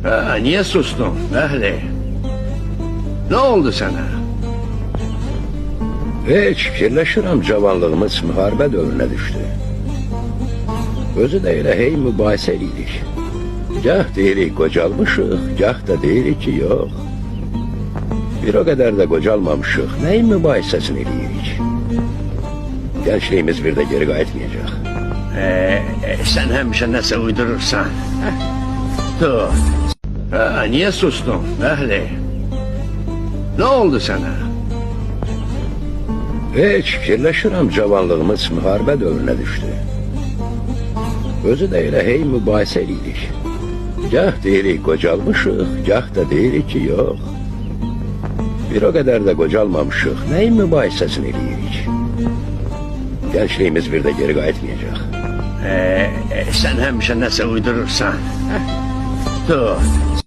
Ha, niye sustun Əhli? Ne oldu sana? Hiç fikirləşirəm cavanlığımız müharibə dövrünə düşdü. Özü də elə hey mübahisə edirik. Gah deyirik qocalmışıq, gah da deyirik ki yox. Bir o qədər də qocalmamışıq, nəyin mübahisəsini edirik? Gençliğimiz bir də geri qayıtmayacaq. Sen həmişə nəsə uydurursan. Dur. Ha, niye sustun Əhli? Ne oldu sana? Hiç fikirləşirəm cavanlığımız müharibə dövrünə düşdü. Özü də elə hey mübahisə edirik. Gah deyirik qocalmışıq, gah da deyirik ki yox. Bir o qədər də qocalmamışıq, nəyin mübahisəsini edirik? Gençliğimiz bir də geri qayıtmayacaq. Sen həmişə nəsə uydurursan. Dur.